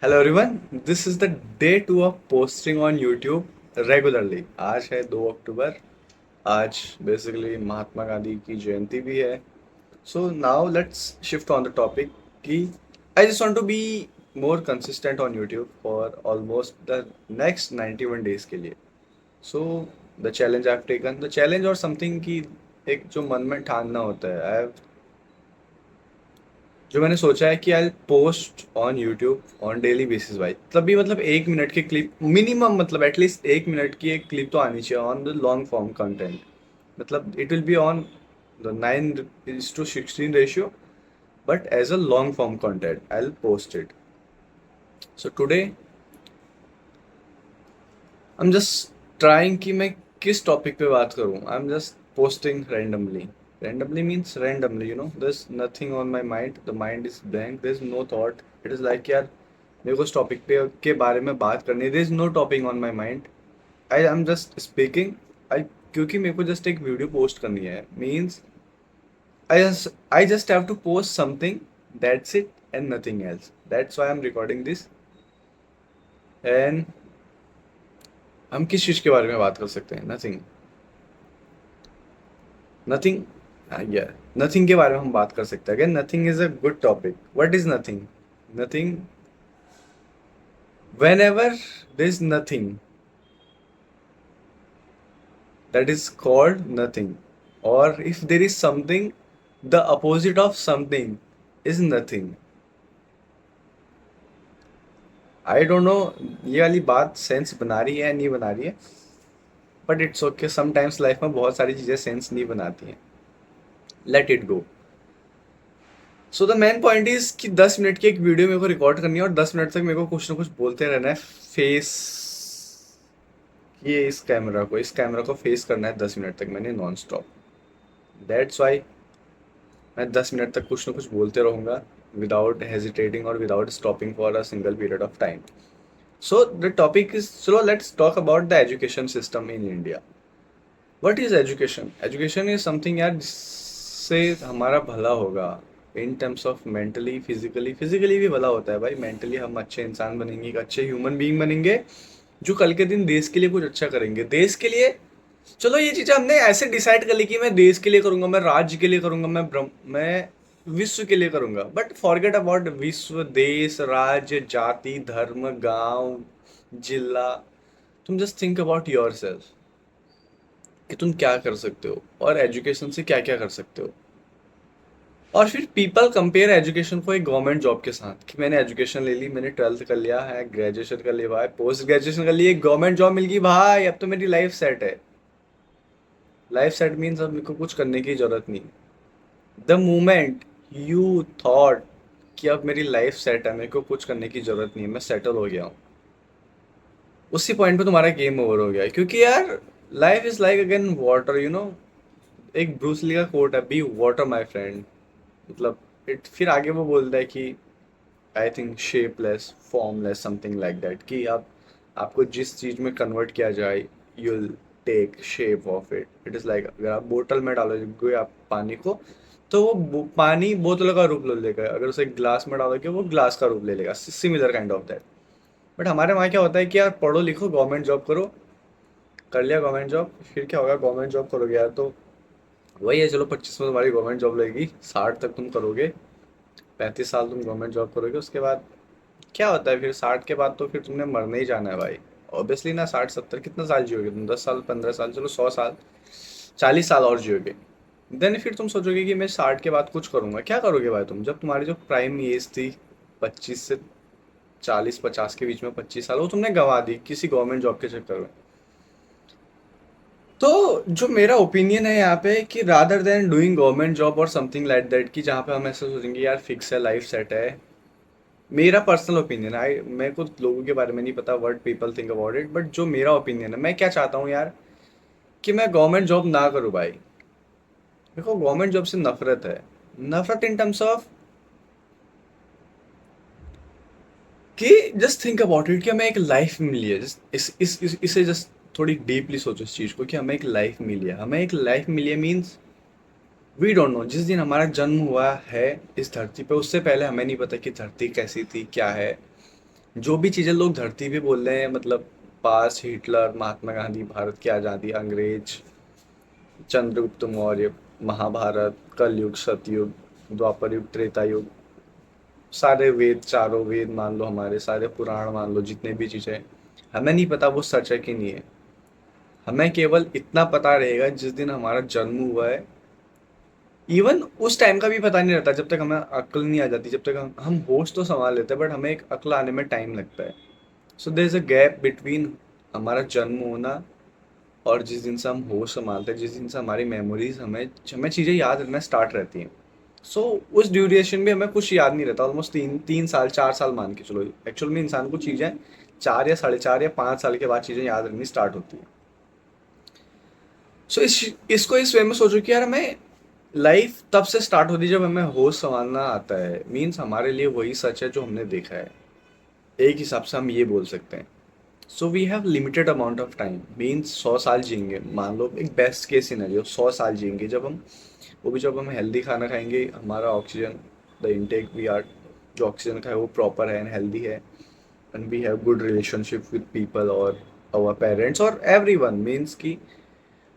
Hello everyone, this is the day two of posting on YouTube regularly. आज है 2 अक्टूबर। आज basically Mahatma Gandhi की जयंती भी है। So now let's shift on the topic कि I just want to be more consistent on YouTube for almost the next 91 days के लिए। So the challenge I have taken the challenge और समथिंग की एक जो मन में ठानना होता है, आई जो मैंने सोचा है कि I post on YouTube on daily basis भाई। तभी मतलब 1 मिनट की क्लिप मिनिमम, मतलब एटलीस्ट 1 मिनट की एक क्लिप तो आनी चाहिए on the long form content. मतलब it will be on the 9:16 ratio, but as a long form content I will post it. So today I am just trying कि मैं किस टॉपिक पे बात करूं। I am just posting randomly. Randomly means randomly, there's nothing on my mind, the mind is blank, there's no thought. It is like यार मेरे को इस टॉपिक पे के बारे में बात करनी है, there is no topic on my mind. I am just speaking. I क्योंकि मेरे को जस्ट एक वीडियो पोस्ट करनी है, means I just have to post something, that's it and nothing else. That's why I'm recording this. And हम किस चीज़ के बारे में बात कर सकते हैं? Nothing. नथिंग। या नथिंग के बारे में हम बात कर सकते हैं। Again nothing is a good topic. What is nothing? Nothing, whenever there is nothing, that is called nothing. और if there is something, the opposite of something is nothing. I don't know ये वाली बात sense बना रही है या नहीं बना रही है, but it's okay. Sometimes life में बहुत सारी चीज़ें सेंस नहीं बनाती हैं। Let it go. So the main point is कि 10 मिनट की एक वीडियो मेरे को रिकॉर्ड करनी है और 10 मिनट तक मेरे को कुछ ना कुछ बोलते रहना है। फेस ये इस कैमरा को फेस करना है 10 मिनट तक मैंने नॉन स्टॉप। दैट्स वाई मैं 10 मिनट तक कुछ ना कुछ बोलते रहूँगा, विदाउट हेजिटेटिंग और without stopping for a single period of time. So the topic is, चलो let's talk about the education system in India. What is education? Education is something यार जिससे हमारा भला होगा in terms of mentally, physically भी भला होता है भाई। मेंटली हम अच्छे इंसान बनेंगे, एक अच्छे ह्यूमन बीइंग बनेंगे जो कल के दिन देश के लिए कुछ अच्छा करेंगे। देश के लिए, चलो ये चीज़ें हमने ऐसे डिसाइड कर ली कि मैं देश के लिए करूंगा, मैं राज्य के लिए करूंगा, मैं विश्व के लिए करूंगा। बट फॉरगेट अबाउट विश्व, देश, राज्य, जाति, धर्म, गांव, जिला। तुम just think about your self कि तुम क्या कर सकते हो और एजुकेशन से क्या क्या कर सकते हो। और फिर पीपल कंपेयर एजुकेशन को एक गवर्नमेंट जॉब के साथ कि मैंने एजुकेशन ले ली, मैंने 12th कर लिया है, ग्रेजुएशन कर लिया भाई, पोस्ट ग्रेजुएशन कर लिया, एक गवर्नमेंट जॉब मिल गई भाई, अब तो मेरी लाइफ सेट है। लाइफ सेट मीन्स अब मेरे को कुछ करने की जरूरत नहीं। द मोमेंट यू थॉट कि अब मेरी लाइफ सेट है, मेरे को कुछ करने की जरूरत नहीं है, मैं सेटल हो गया हूँ, उसी पॉइंट पे तुम्हारा गेम ओवर हो गया है। क्योंकि यार life is like again water, एक ब्रूस ली का कोट है, बी वाटर माई फ्रेंड। मतलब इट फिर आगे वो बोलता है कि I think shapeless, formless, something like that, कि आप आपको जिस चीज़ में कन्वर्ट किया जाए you will take shape of it. It is like अगर आप बोतल में डालोगे आप पानी को, तो वो पानी बोतल का रूप ले लेगा। अगर उसे ग्लास में डालोगे वो ग्लास का रूप ले लेगा। Similar kind of that. But हमारे वहाँ क्या होता है कि यार पढ़ो लिखो, गवर्नमेंट जॉब करो, कर लिया गवर्नमेंट जॉब, फिर क्या होगा? गवर्नमेंट जॉब करोगे यार तो वही है, चलो 25 में तुम्हारी गवर्नमेंट जॉब लगेगी, 60 तक तुम करोगे, 35 साल तुम गवर्नमेंट जॉब करोगे। उसके बाद क्या होता है? फिर 60 के बाद तो फिर तुमने मरना ही जाना है भाई। ऑब्वियसली ना, 60 70 कितना साल जियोगे तुम? 10 साल, 15 साल, चलो 100 साल, 40 साल और जियोगे। देन फिर तुम सोचोगे कि मैं 60 के बाद कुछ करूंगा। क्या करोगे भाई तुम? जब तुम्हारी जो प्राइम एज थी 25 से 40 50 के बीच में, 25 साल वो तुमने गंवा दी किसी गवर्नमेंट जॉब के चक्कर में। तो जो मेरा ओपिनियन है यहाँ पे कि rather than doing government job और समथिंग लाइक दैट, कि जहाँ पे हम ऐसे सोचेंगे यार फिक्स है, लाइफ सेट है। मेरा पर्सनल ओपिनियन है, मेरे को लोगों के बारे में नहीं पता what people think about it, but जो मेरा ओपिनियन है, मैं क्या चाहता हूँ यार कि मैं गवर्नमेंट जॉब ना करूँ भाई। देखो गवर्नमेंट जॉब से नफरत है। नफरत इन टर्म्स ऑफ कि जस्ट थिंक अबाउट इट कि हमें एक लाइफ मिली है। जस्ट इसे जस्ट थोड़ी डीपली सोचो इस चीज़ को कि हमें एक लाइफ मिली है। हमें एक लाइफ मिली है मीन्स वी डोंट नो, जिस दिन हमारा जन्म हुआ है इस धरती पे, उससे पहले हमें नहीं पता कि धरती कैसी थी, क्या है। जो भी चीज़ें लोग धरती पे बोल रहे हैं, मतलब पास हिटलर, महात्मा गांधी, भारत की आज़ादी, अंग्रेज, चंद्रगुप्त मौर्य, महाभारत, कलयुग, सतयुग, द्वापर युग, त्रेता युग, सारे वेद, चारों वेद मान लो, हमारे सारे पुराण मान लो, जितने भी चीज़ें हैं, हमें नहीं पता वो सच है कि नहीं है। हमें केवल इतना पता रहेगा जिस दिन हमारा जन्म हुआ है। इवन उस टाइम का भी पता नहीं रहता जब तक हमें अक्ल नहीं आ जाती, जब तक हम होश तो संभाल लेते हैं, बट हमें एक अक्ल आने में टाइम लगता है। So there is a gap between हमारा जन्म होना और जिस दिन से हम होश संभालते हैं, जिस दिन से हमारी मेमोरीज, हमें हमें चीज़ें याद रहना स्टार्ट रहती हैं। सो उस ड्यूरेशन में हमें कुछ याद नहीं रहता, ऑलमोस्ट 3 3 साल 4 साल मान के चलो। एक्चुअल में इंसान को चीज़ें 4 या 4.5 या 5 साल के बाद चीज़ें याद रहनी स्टार्ट होती हैं। सो इसको इस वे में सोचो कि यार हमें लाइफ तब से स्टार्ट होती है जब हमें होश संभालना आता है। मीन्स हमारे लिए वही सच है जो हमने देखा है। एक हिसाब से हम ये बोल सकते हैं। So we have limited amount of time. Means 100 साल जिएंगे, मान लो एक बेस्ट केस सिनेरियो, 100 साल जिएंगे जब हम, वो भी जब हम हेल्दी खाना खाएंगे, हमारा oxygen, the intake we are, जो ऑक्सीजन का है वो प्रॉपर है एंड हेल्दी है, and we have good relationship with people और आवर पेरेंट्स और एवरी वन। मीन्स कि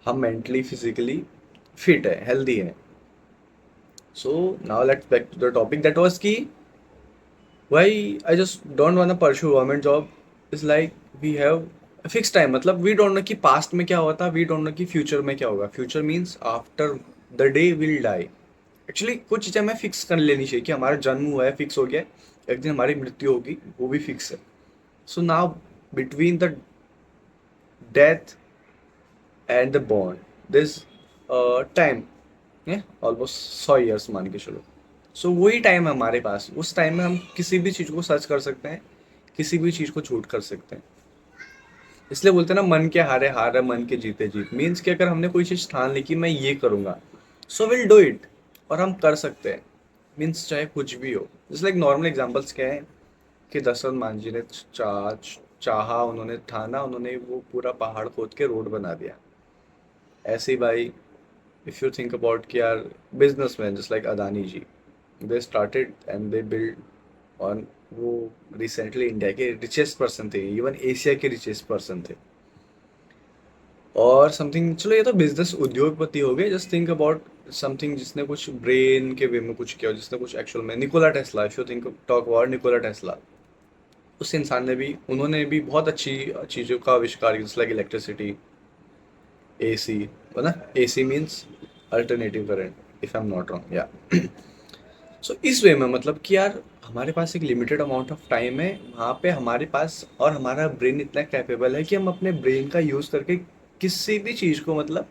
हम मेंटली फिजिकली फिट है, हेल्दी है। So now let's back to the topic that was कि why I just don't want to pursue government job is like we have a fixed time। मतलब we don't know कि past में क्या हुआ था, we don't know कि future में क्या होगा। future means after the day will die। Actually कुछ चीज़ें हमें फिक्स कर लेनी चाहिए कि हमारा जन्म हुआ है, फिक्स हो गया है, एक दिन हमारी मृत्यु होगी, वो भी फिक्स है। So now between the death and the born this time है ऑलमोस्ट 100 ईयर्स मान के चलो। सो वही टाइम है हमारे पास। उस टाइम में हम किसी भी चीज़ को सर्च कर सकते हैं, किसी भी चीज़ को छूट कर सकते हैं। इसलिए बोलते हैं ना, मन के हारे हार है, मन के जीते जीत। मीन्स कि अगर हमने कोई चीज़ ठान ली कि मैं ये करूँगा, सो विल डू इट, और हम कर सकते हैं। मीन्स चाहे कुछ भी हो। जैसे लाइक नॉर्मल एग्जाम्पल्स क्या है कि दशरथ मान जी ने चाहा, उन्होंने ठाना, उन्होंने वो पूरा पहाड़ खोद के रोड बना दिया। ऐसे ही भाई, if you think about कि यार businessmen just like Adani ji, they started and they built on, वो रिसेंटली इंडिया के रिचेस्ट पर्सन थे, इवन एशिया के रिचेस्ट पर्सन थे। और समथिंग, चलो ये तो बिजनेस उद्योगपति हो गए। जस्ट थिंक अबाउट समथिंग जिसने कुछ ब्रेन के वे में कुछ किया हो, जिसने कुछ एक्चुअल में, Nikola Tesla, if you think talk about Nikola Tesla, उस इंसान ने भी, उन्होंने भी बहुत अच्छी चीज़ों का आविष्कार किया, लाइक इलेक्ट्रिसिटी, एसी, है ना। AC means alternative current, if I am not wrong, या। सो इस वे में मतलब कि यार हमारे पास एक लिमिटेड अमाउंट ऑफ टाइम है, वहाँ पे हमारे पास, और हमारा ब्रेन इतना कैपेबल है कि हम अपने ब्रेन का यूज़ करके किसी भी चीज़ को, मतलब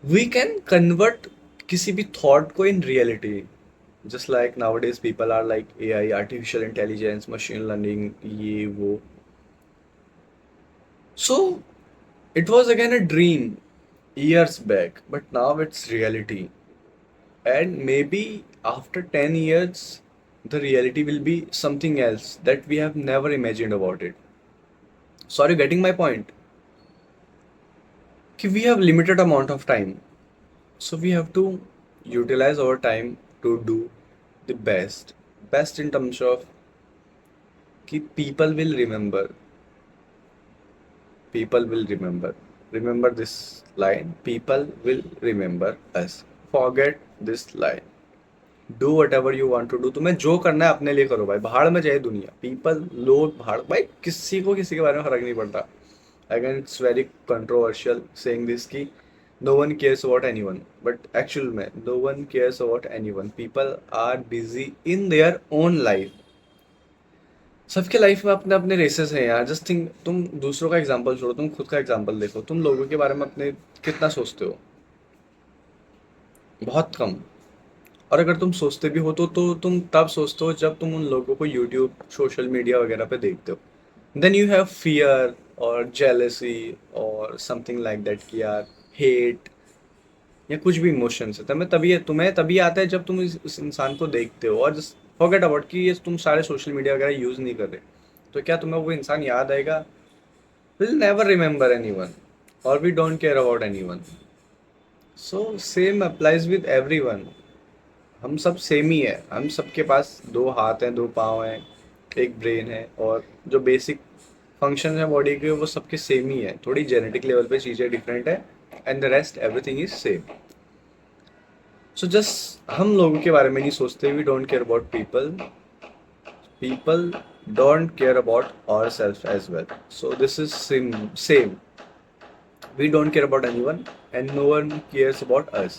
वी कैन कन्वर्ट किसी भी थॉट को in reality. Just like nowadays people are like AI, artificial intelligence, machine learning, ये वो। So it was again a dream years back, but now it's reality. And maybe after 10 years, the reality will be something else that we have never imagined about it. So are you getting my point? Ki we have limited amount of time. So we have to utilize our time to do the best. Best in terms of ki people will remember. People will remember. Remember this line. People will remember us. Forget this line. Do whatever you want to do. तुम्हें जो करना है अपने लिए करो भाई, भाड़ में जाए दुनिया, पीपल, लोग, भाड़ भाई, किसी को किसी के बारे में फर्क नहीं पड़ता। Again it's very controversial saying this कि no one cares about any one, but actual में no one cares about any one. People are busy in their own life. सबके लाइफ में अपने अपने रेसेस हैं यार। जस्ट थिंक, तुम दूसरों का एग्जाम्पल छोड़ो, तुम खुद का एग्जाम्पल देखो। तुम लोगों के बारे में अपने कितना सोचते हो? बहुत कम। और अगर तुम सोचते भी हो तो तुम तब सोचते हो जब तुम उन लोगों को यूट्यूब, सोशल मीडिया वगैरह पे देखते हो। देन यू हैव फियर और जेलसी और समथिंग लाइक दैट कि यार हेट या कुछ भी इमोशंस है, तुम्हें तभी आता है जब तुम इस इंसान को देखते हो। और जस्ट फॉरगेट अबाउट कि ये तुम सारे सोशल मीडिया वगैरह यूज़ नहीं कर रहे, तो क्या तुम्हें वो इंसान याद आएगा? Will never remember anyone, और we don't care about any one. So same applies with everyone. हम सब सेम ही है। हम सबके पास 2 हाथ हैं, 2 पाँव हैं, एक ब्रेन है, और जो बेसिक फंक्शन है बॉडी के वो सबके सेम ही है, थोड़ी जेनेटिक लेवल पे चीज़ें डिफरेंट है, and the rest everything is same. So just हम लोगों के बारे में नहीं सोचते, we don't care about people, people don't care about ourselves as well. So this is same. We don't care about anyone and no one cares about us.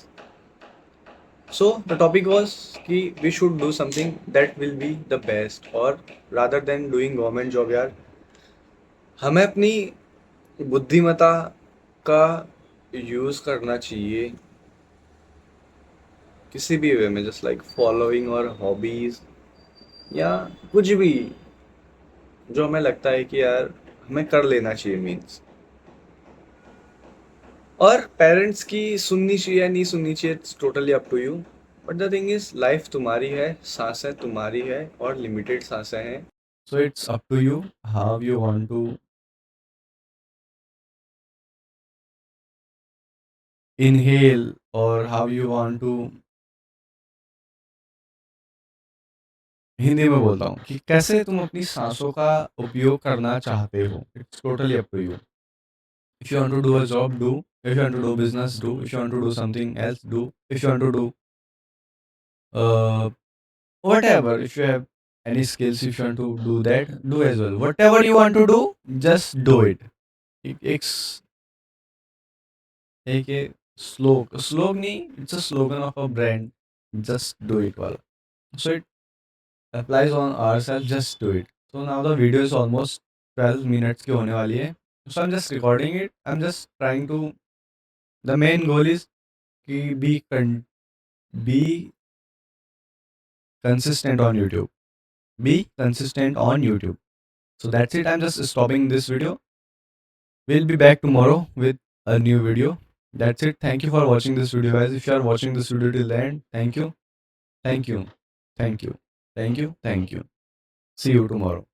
So the topic was कि we should do something that will be the best, or rather than doing government job यार, हमें अपनी बुद्धिमत्ता का use करना चाहिए किसी भी वे में, जस्ट लाइक फॉलोइंग और हॉबीज़ या कुछ भी जो हमें लगता है कि यार हमें कर लेना चाहिए, मीन्स. और पेरेंट्स की सुननी चाहिए या नहीं सुननी चाहिए, it's totally up to you. But the thing is, life तुम्हारी है, सांसें तुम्हारी है, और लिमिटेड सांसें हैं. So it's up to you how you want to inhale और how you want to. Hindi में बोलता हूँ कि कैसे तुम अपनी सांसों का उपयोग करना चाहते हो. It's totally up to you. If you want to do a job, do. If you want to do business, do. If you want to do something else, do. If you want to do uh, whatever, if you have any skills, if you want to do that, do as well. Whatever you want to do, just do it. It's एक slog नहीं, it's a slogan of a brand. Just do it वाला. So it applies on ourselves. Just do it. So now the video is almost 12 minutes की होने वाली है. So I'm just recording it. I'm just trying to. The main goal is कि be consistent on YouTube. Be consistent on YouTube. So that's it. I'm just stopping this video. We'll be back tomorrow with a new video. That's it. Thank you for watching this video, guys. If you are watching this video till the end, thank you. Thank you. Thank you. Thank you. Thank you. See you tomorrow.